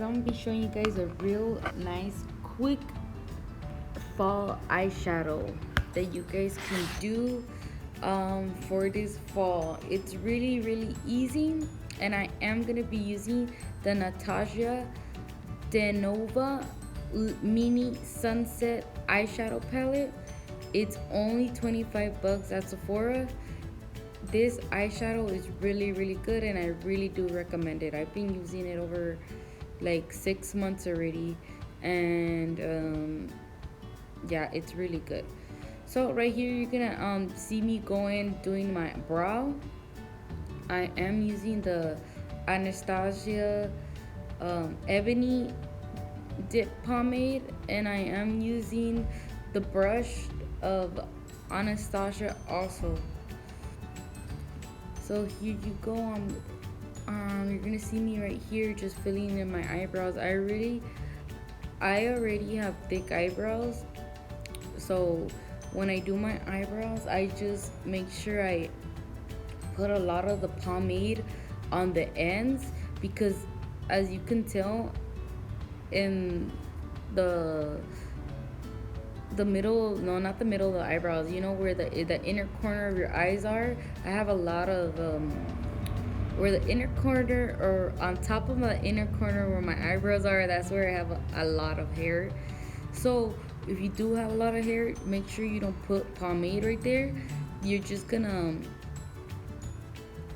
guys, I'm gonna be showing you guys a real nice quick fall eyeshadow that you guys can do for this fall. It's really easy, and I am gonna be using the Natasha Denona mini sunset eyeshadow palette. It's only 25 bucks at Sephora. This eyeshadow is really good, and I really do recommend it. I've been using it over like 6 months already, and yeah, it's really good. So right here you're gonna see me doing my brow. I am using the Anastasia ebony dip pomade, and I am using the brush of Anastasia also. So here you go. You're gonna see me right here just filling in my eyebrows. I already have thick eyebrows, so when I do my eyebrows, I just make sure I put a lot of the pomade on the ends, because as you can tell in the middle, no, not the middle of the eyebrows, you know where the inner corner of your eyes are. I have a lot of where the inner corner, or on top of my inner corner where my eyebrows are, that's where I have a lot of hair. So if you do have a lot of hair, make sure you don't put pomade right there. You're just gonna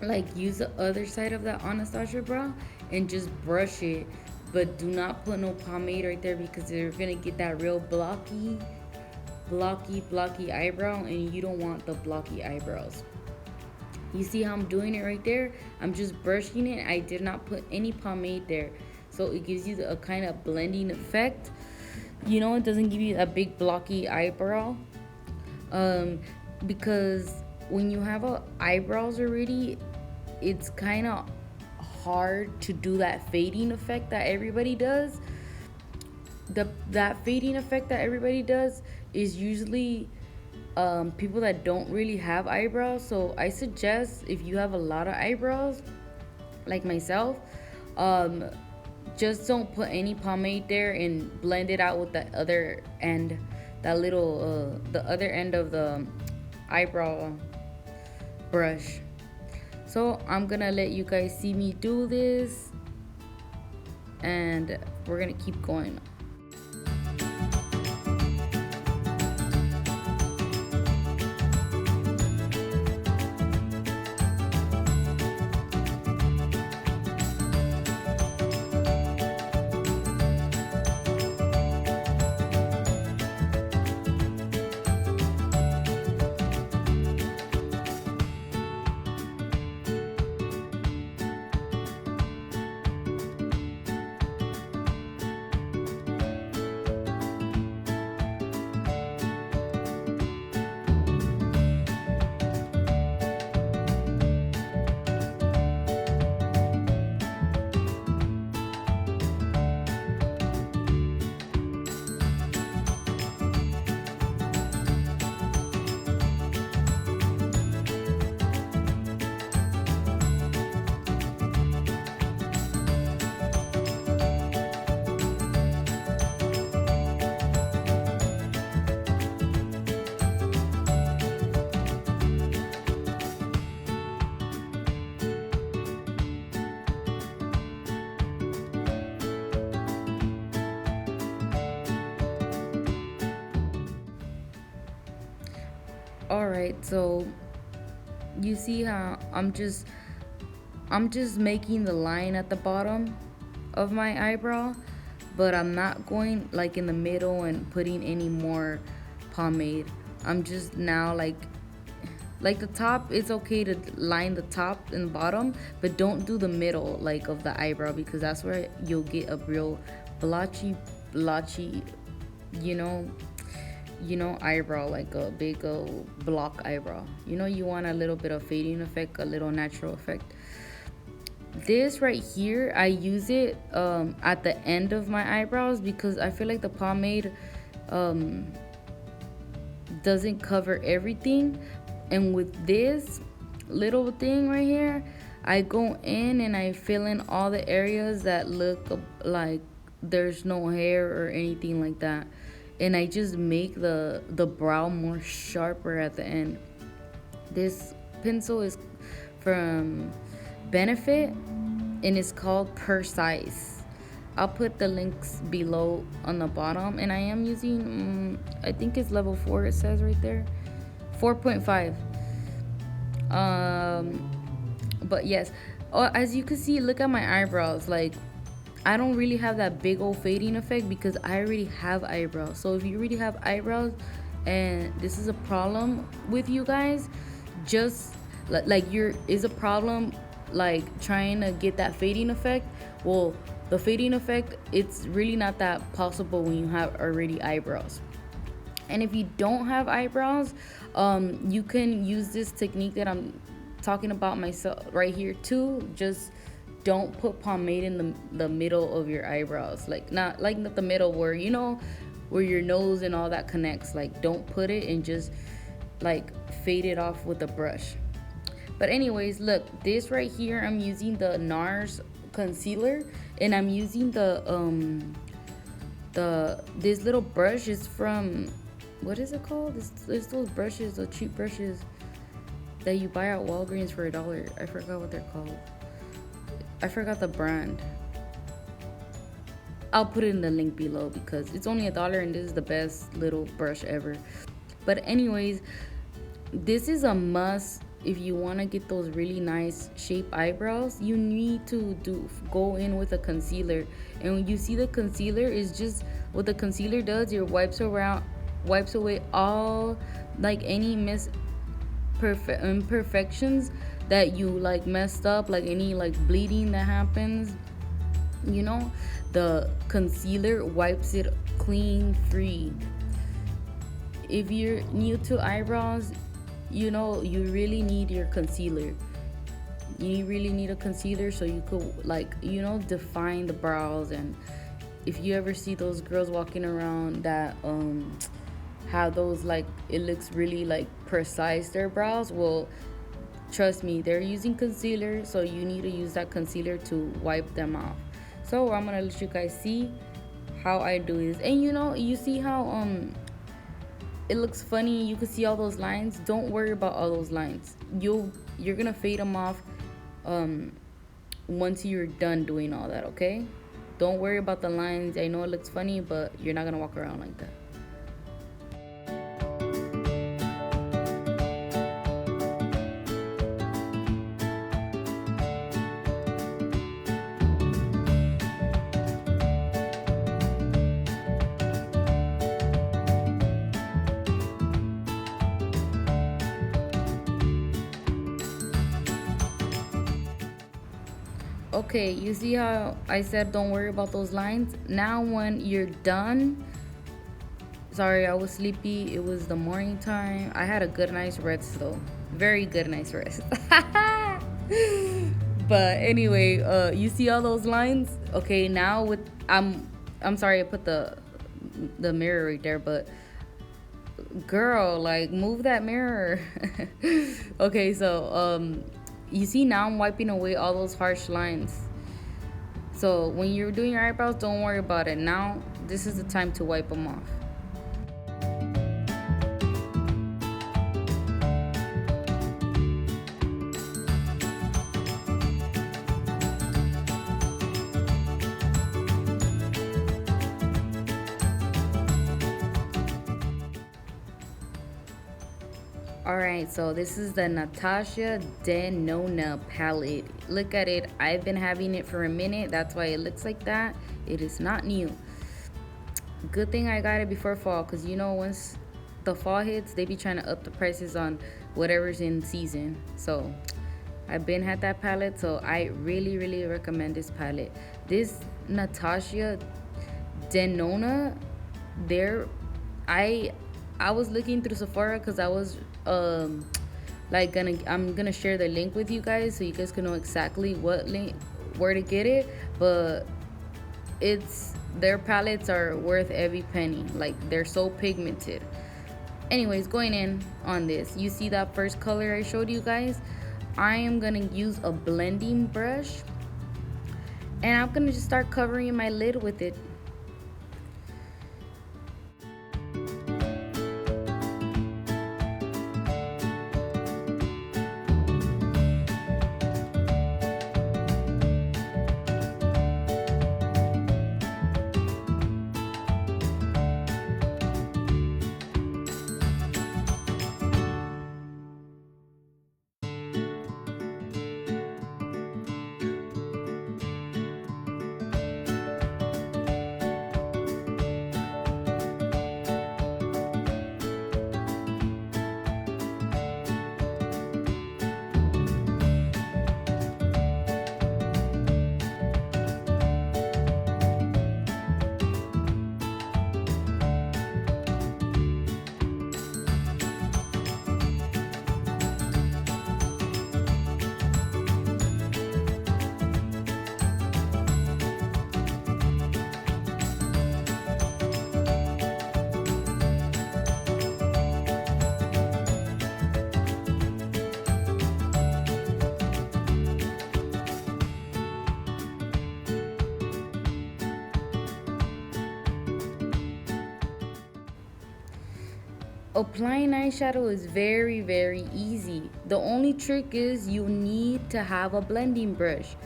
like use the other side of that Anastasia brow and just brush it, but do not put no pomade right there, because you're gonna get that real blocky eyebrow, and you don't want the blocky eyebrows. You see how I'm doing it right there? I'm just brushing it. I did not put any pomade there, so it gives you a kind of blending effect. You know, it doesn't give you a big blocky eyebrow, because when you have eyebrows already, it's kind of hard to do that fading effect that everybody does. That fading effect that everybody does is usually people that don't really have eyebrows. So I suggest, if you have a lot of eyebrows like myself, just don't put any pomade there, and blend it out with the other end, that little the other end of the eyebrow brush. So I'm gonna let you guys see me do this, and we're gonna keep going. Alright, so you see how I'm just making the line at the bottom of my eyebrow, but I'm not going like in the middle and putting any more pomade. I'm just now like the top. It's okay to line the top and bottom, but don't do the middle like of the eyebrow, because that's where you'll get a real blotchy eyebrow, like a big block eyebrow. You want a little bit of fading effect, a little natural effect. This right here, I use it at the end of my eyebrows, because I feel like the pomade doesn't cover everything. And with this little thing right here, I go in and I fill in all the areas that look like there's no hair or anything like that, and I just make the brow more sharper at the end. This pencil is from Benefit and it's called Per Size. I'll put the links below on the bottom, and I am using I think it's level 4, it says right there, 4.5. But yes, as you can see, look at my eyebrows. Like, I don't really have that big old fading effect because I already have eyebrows. So if you already have eyebrows and this is a problem with you guys, just like is a problem like trying to get that fading effect, well, the fading effect, it's really not that possible when you have already eyebrows. And if you don't have eyebrows, you can use this technique that I'm talking about myself right here too. Just don't put pomade in the middle of your eyebrows, like not the middle where, you know, where your nose and all that connects. Like, don't put it, and just like fade it off with a brush. But anyways, look, this right here, I'm using the NARS concealer, and I'm using this little brush is from, what is it called? It's those brushes, the cheap brushes that you buy at Walgreens for $1. I forgot what they're called. I forgot the brand. I'll put it in the link below because it's only $1 and this is the best little brush ever. But anyways, this is a must. If you want to get those really nice shape eyebrows, you need to go in with a concealer. And when you see the concealer, is just what the concealer does, it wipes away all like any imperfections that you like messed up, like any like bleeding that happens, you know, the concealer wipes it clean free. If you're new to eyebrows, you know, you really need your concealer. You really need a concealer so you could, like, you know, define the brows. And if you ever see those girls walking around that have those, like, it looks really like precise, their brows, well, trust me, they're using concealer, so you need to use that concealer to wipe them off. So I'm gonna let you guys see how I do this. And you know, you see how it looks funny, you can see all those lines. Don't worry about all those lines. You're gonna fade them off once you're done doing all that, okay? Don't worry about the lines. I know it looks funny, but you're not gonna walk around like that. Okay, you see how I said don't worry about those lines? Now when you're done, sorry, I was sleepy. It was the morning time. I had a good night's rest though. Very good night's rest. But anyway, you see all those lines? Okay, now with I'm sorry I put the mirror right there, but girl, like, move that mirror. Okay, so you see now I'm wiping away all those harsh lines. So when you're doing your eyebrows, don't worry about it. Now this is the time to wipe them off. Alright, so this is the Natasha Denona palette. Look at it. I've been having it for a minute. That's why it looks like that. It is not new. Good thing I got it before fall, because you know, once the fall hits, they be trying to up the prices on whatever's in season. So I've been had that palette, so I really, really recommend this palette. This Natasha Denona, I was looking through Sephora because I was I'm gonna share the link with you guys so you guys can know exactly where to get it. But their palettes are worth every penny. Like, they're so pigmented. Anyways, going in on this, you see that first color I showed you guys? I am gonna use a blending brush, and I'm gonna just start covering my lid with it. Applying eyeshadow is very, very easy. The only trick is you need to have a blending brush.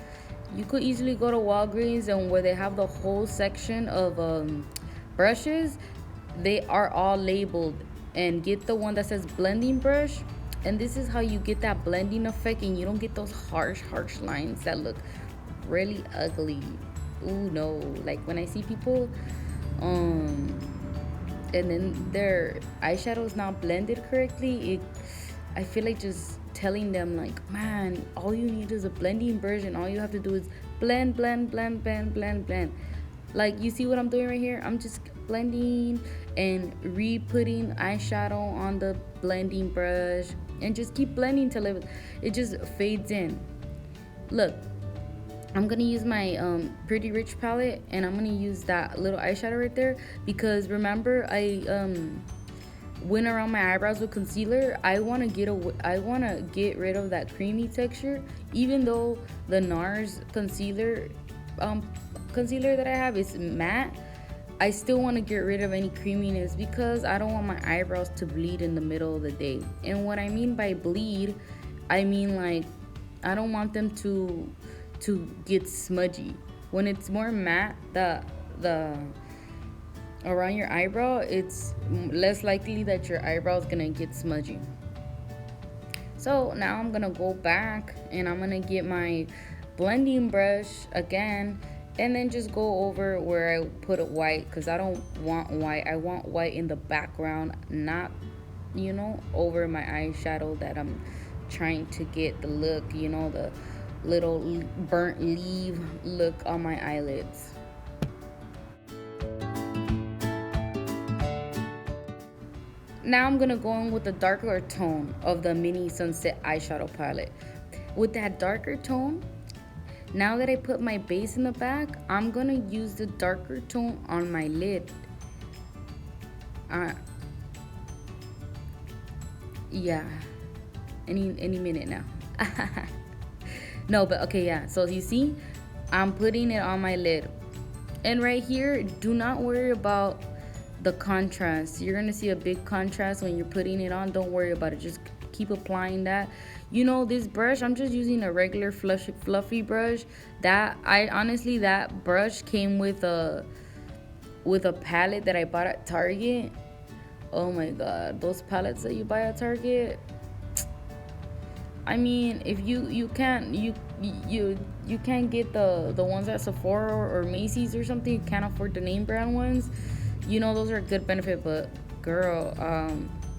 You could easily go to Walgreens, and where they have the whole section of brushes, they are all labeled. And get the one that says blending brush. And this is how you get that blending effect, and you don't get those harsh lines that look really ugly. Ooh, no. Like when I see people and then their eyeshadow is not blended correctly, I feel like just telling them like, man, all you need is a blending brush, and all you have to do is blend. Like, you see what I'm doing right here? I'm just blending and re-putting eyeshadow on the blending brush, and just keep blending till it just fades in. Look, I'm gonna use my Pretty Rich palette, and I'm gonna use that little eyeshadow right there, because remember I went around my eyebrows with concealer. I wanna get rid of that creamy texture. Even though the NARS concealer that I have is matte, I still want to get rid of any creaminess, because I don't want my eyebrows to bleed in the middle of the day. And what I mean by bleed, I mean like I don't want them to get smudgy. When it's more matte, the around your eyebrow, it's less likely that your eyebrow is gonna get smudgy. So now I'm gonna go back, and I'm gonna get my blending brush again, and then just go over where I put it white, because I don't want white. I want white in the background, not over my eyeshadow that I'm trying to get the look, the little burnt leaf look on my eyelids. Now I'm gonna go in with the darker tone of the mini sunset eyeshadow palette. With that darker tone, now that I put my base in the back, I'm gonna use the darker tone on my lid. Yeah, any minute now. No, but okay, yeah. So you see, I'm putting it on my lid. And right here, do not worry about the contrast. You're gonna see a big contrast when you're putting it on. Don't worry about it. Just keep applying that. This brush, I'm just using a regular fluffy brush. That brush came with a palette that I bought at Target. Oh my god, those palettes that you buy at Target. I mean, if you can't get the ones at Sephora or Macy's or something, you can't afford the name brand ones. Those are a good benefit, but girl,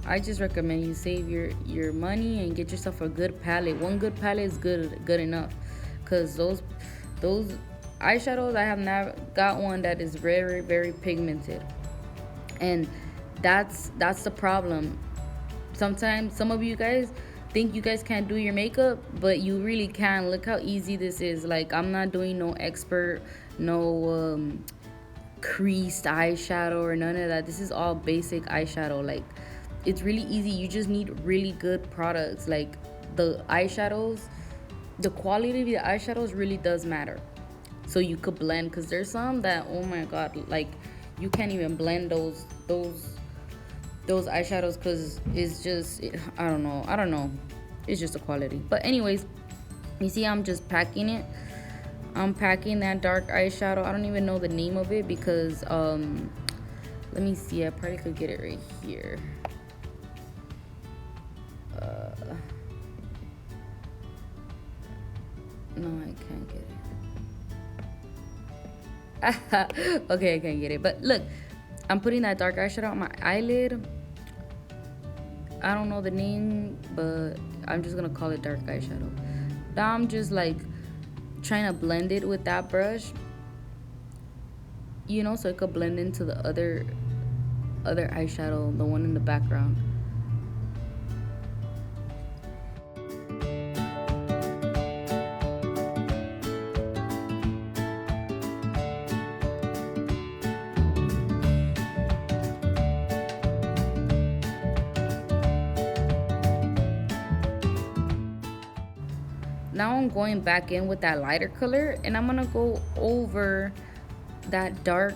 I just recommend you save your money and get yourself a good palette. One good palette is good enough, because those eyeshadows, I have never got one that is very, very pigmented, and that's the problem. Sometimes some of you guys think you guys can't do your makeup, but you really can. Look how easy this is. Like, I'm not doing no expert, no creased eyeshadow or none of that. This is all basic eyeshadow. Like, it's really easy. You just need really good products. Like, the eyeshadows, the quality of the eyeshadows really does matter. So you could blend, because there's some that, oh my god, like you can't even blend those eyeshadows, because it's just, I don't know, it's just the quality. But anyways, you see I'm just packing it. I'm packing that dark eyeshadow. I don't even know the name of it, because let me see, I probably could get it right here. No, I can't get it. Okay, I can't get it. But look, I'm putting that dark eyeshadow on my eyelid. I don't know the name, but I'm just gonna call it dark eyeshadow. Now I'm just like trying to blend it with that brush, you know, so it could blend into the other eyeshadow, the one in the background. Now I'm going back in with that lighter color, and I'm gonna go over that dark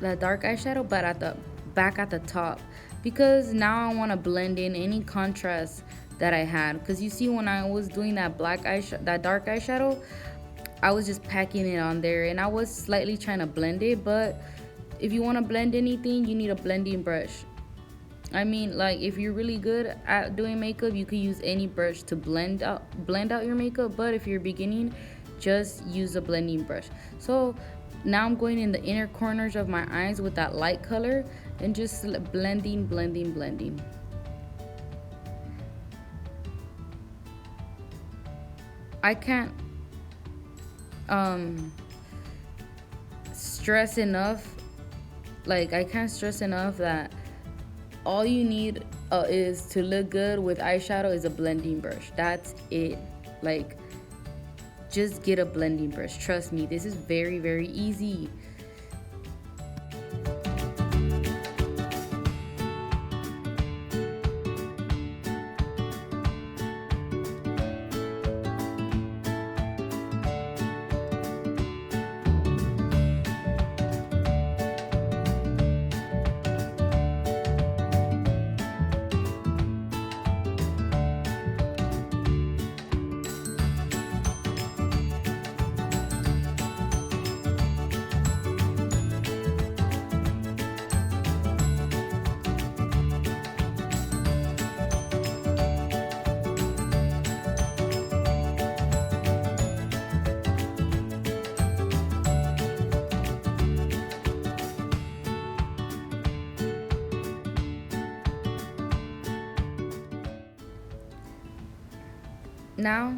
eyeshadow, but at the back at the top, because now I want to blend in any contrast that I had. Because you see, when I was doing that dark eyeshadow, I was just packing it on there, and I was slightly trying to blend it. But if you want to blend anything, you need a blending brush. I mean, like, if you're really good at doing makeup, you could use any brush to blend out your makeup. But if you're beginning, just use a blending brush. So now I'm going in the inner corners of my eyes with that light color and just blending. I can't stress enough, that all you need is to look good with eyeshadow is a blending brush. That's it. Like, just get a blending brush. Trust me, this is very, very easy. Now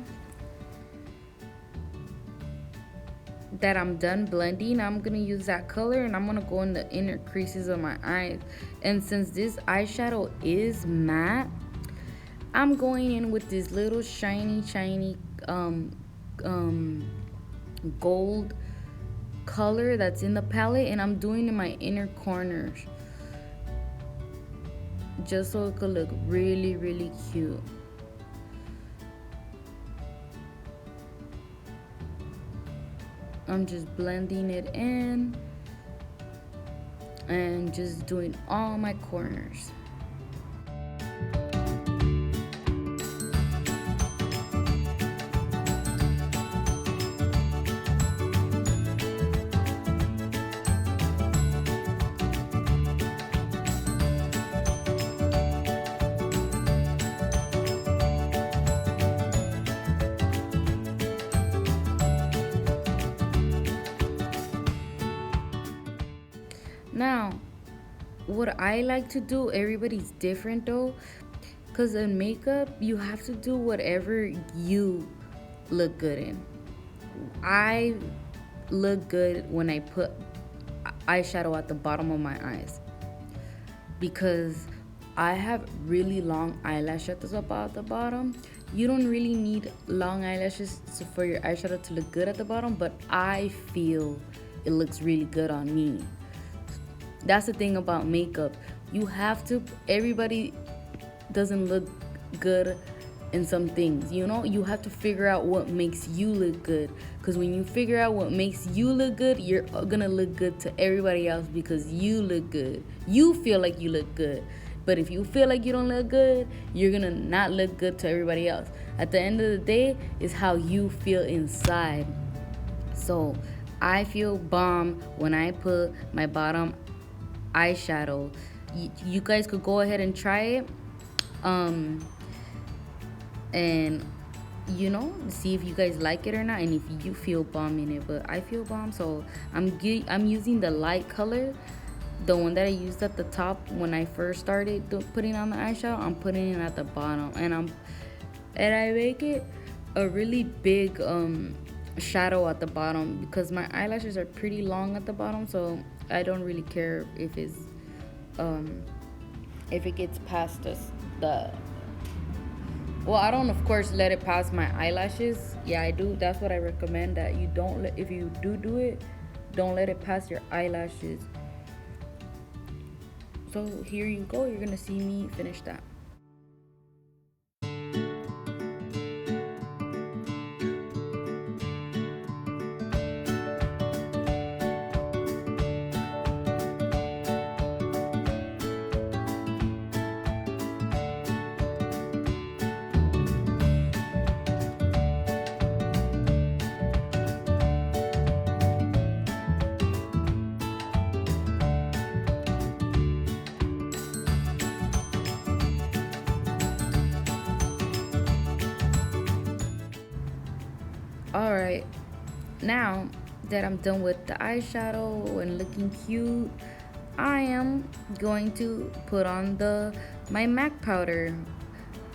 that I'm done blending, I'm gonna use that color and I'm gonna go in the inner creases of my eyes. And since this eyeshadow is matte, I'm going in with this little shiny gold color that's in the palette, and I'm doing in my inner corners just so it could look really, really cute. I'm just blending it in and just doing all my corners. Now, what I like to do, everybody's different though, because in makeup, you have to do whatever you look good in. I look good when I put eyeshadow at the bottom of my eyes, because I have really long eyelashes at the bottom. You don't really need long eyelashes for your eyeshadow to look good at the bottom, but I feel it looks really good on me. That's the thing about makeup. You have to, everybody doesn't look good in some things. You know, you have to figure out what makes you look good, because when you figure out what makes you look good, you're gonna look good to everybody else because you look good. You feel like you look good. But if you feel like you don't look good, you're gonna not look good to everybody else. At the end of the day, it's how you feel inside. So I feel bomb when I put my bottom eyeshadow. You guys could go ahead and try it, and you know, see if you guys like it or not, and if you feel bomb in it. But I feel bomb, so I'm using the light color, the one that I used at the top when I first started putting on the eyeshadow. I'm putting it at the bottom, and I make it a really big shadow at the bottom because my eyelashes are pretty long at the bottom, so I don't really care if it gets past the well, I don't of course let it pass my eyelashes. Yeah, I do. That's what I recommend, that you don't let, if you do it, don't let it pass your eyelashes. So here you go, you're gonna see me finish that. Alright, now that I'm done with the eyeshadow and looking cute, I am going to put on my MAC powder.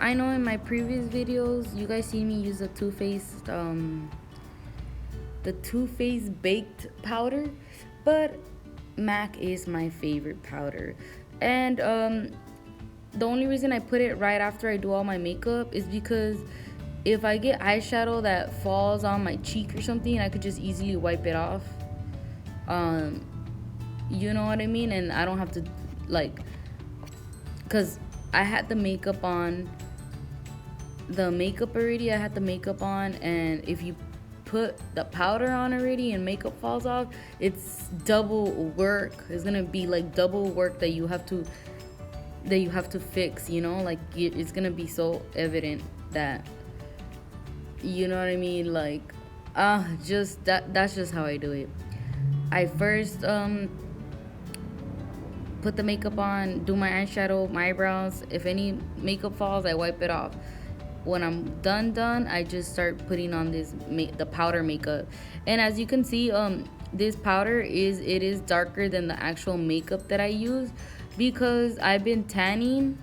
I know in my previous videos you guys seen me use the Too Faced baked powder, but MAC is my favorite powder. And the only reason I put it right after I do all my makeup is because if I get eyeshadow that falls on my cheek or something, I could just easily wipe it off. You know what I mean? And I don't have to, like, because I had the makeup already. I had the makeup on, and if you put the powder on already and makeup falls off, it's double work. It's gonna be like double work that you have to fix, you know? Like, it's gonna be so evident that, you know what I mean? Like, just that's just how I do it. I first put the makeup on, do my eyeshadow, my eyebrows. If any makeup falls, I wipe it off. When I'm done, I just start putting on the powder makeup. And as you can see, this powder is darker than the actual makeup that I use, because I've been tanning.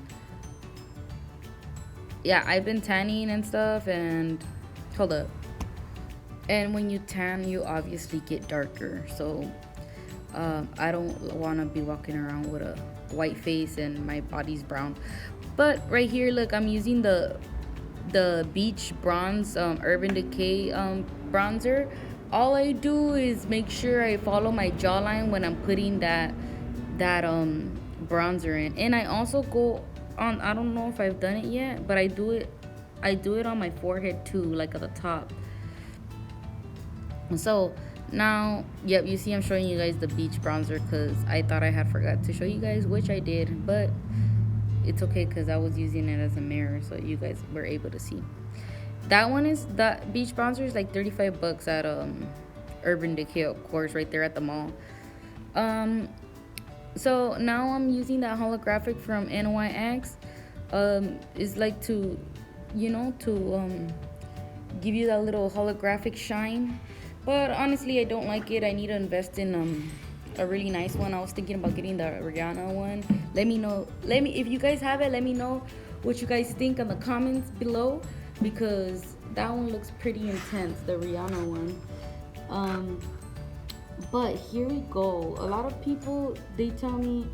Yeah, I've been tanning and stuff, and hold up. And when you tan, you obviously get darker. So I don't want to be walking around with a white face and my body's brown. But right here, look, I'm using the Beach Bronze Urban Decay bronzer. All I do is make sure I follow my jawline when I'm putting that bronzer in. And I also go on, I don't know if I've done it yet, but I do it on my forehead too, like at the top. So now, yep, you see I'm showing you guys the Beach Bronzer because I thought I had forgot to show you guys, which I did, but it's okay because I was using it as a mirror, so you guys were able to see. That Beach Bronzer is like $35 at Urban Decay, of course, right there at the mall. So now I'm using that holographic from NYX. It's like to give you that little holographic shine. But honestly, I don't like it. I need to invest in a really nice one. I was thinking about getting the Rihanna one. Let me know. If you guys have it, let me know what you guys think in the comments below, because that one looks pretty intense, the Rihanna one. But here we go. A lot of people, they tell me,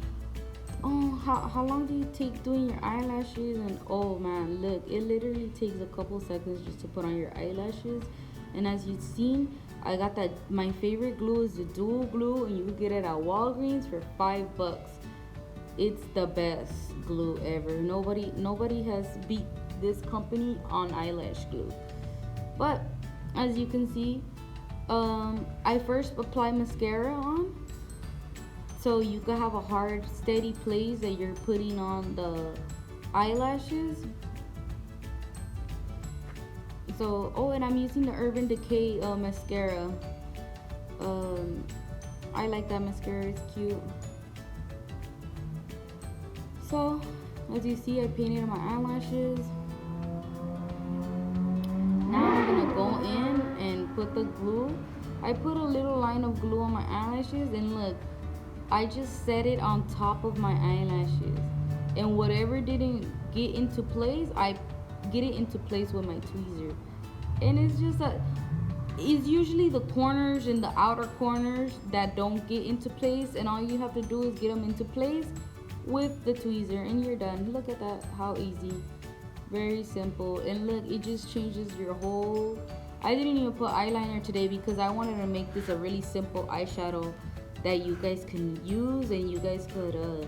oh, how long do you take doing your eyelashes? And oh man, look, it literally takes a couple seconds just to put on your eyelashes. And as you've seen, I got that. My favorite glue is the dual glue, and you can get it at Walgreens for $5. It's the best glue ever. Nobody has beat this company on eyelash glue. But as you can see, I first apply mascara on, so you can have a hard, steady place that you're putting on the eyelashes. So, oh, and I'm using the Urban Decay mascara. I like that mascara, it's cute. So, as you see, I painted my eyelashes. Now I'm gonna go in and put the glue. I put a little line of glue on my eyelashes, and look, I just set it on top of my eyelashes. And whatever didn't get into place, I get it into place with my tweezer. And it's just it's usually the corners and the outer corners that don't get into place, and all you have to do is get them into place with the tweezer and you're done. Look at that, how easy. Very simple. And look, it just changes your whole... I didn't even put eyeliner today because I wanted to make this a really simple eyeshadow that you guys can use and you guys could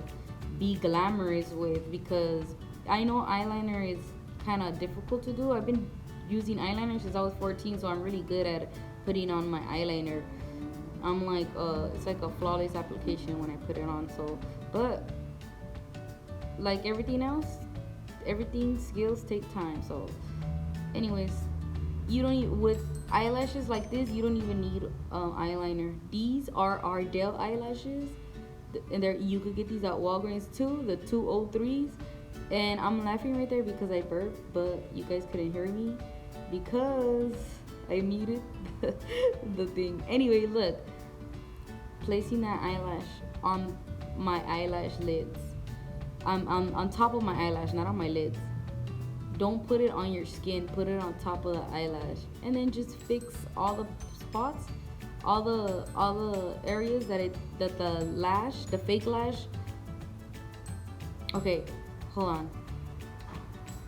be glamorous with, because I know eyeliner is kind of difficult to do. I've been using eyeliner since I was 14, so I'm really good at putting on my eyeliner. I'm like, it's like a flawless application when I put it on. So, but like everything else, skills take time. So anyways, you don't with eyelashes like this, you don't even need eyeliner. These are Ardell eyelashes, and you could get these at Walgreens too, the 203s. And I'm laughing right there because I burped, but you guys couldn't hear me because I muted the thing. Anyway, look, placing that eyelash on my eyelash lids. On top of my eyelash, not on my lids. Don't put it on your skin, put it on top of the eyelash, and then just fix all the spots, all the areas that the fake lash. Okay, hold on.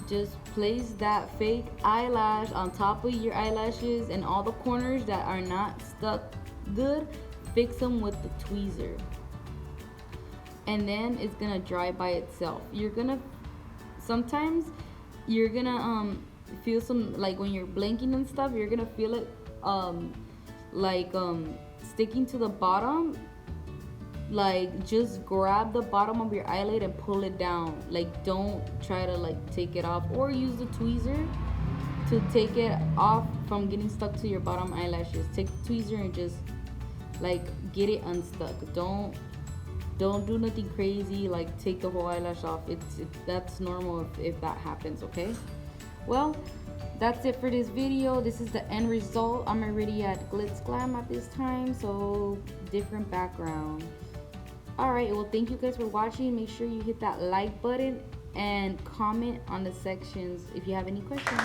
Just place that fake eyelash on top of your eyelashes, and all the corners that are not stuck good, fix them with the tweezer. And then it's gonna dry by itself. Sometimes you're gonna feel some, like when you're blinking and stuff, you're gonna feel it sticking to the bottom. Like, just grab the bottom of your eyelid and pull it down. Like, don't try to like take it off, or use the tweezer to take it off from getting stuck to your bottom eyelashes. Take the tweezer and just like get it unstuck. Don't do nothing crazy like take the whole eyelash off. That's normal if that happens. Okay, well, that's it for this video. This is the end result. I'm already at Glitz Glam at this time, so different background. Alright, well, thank you guys for watching. Make sure you hit that like button and comment on the sections if you have any questions.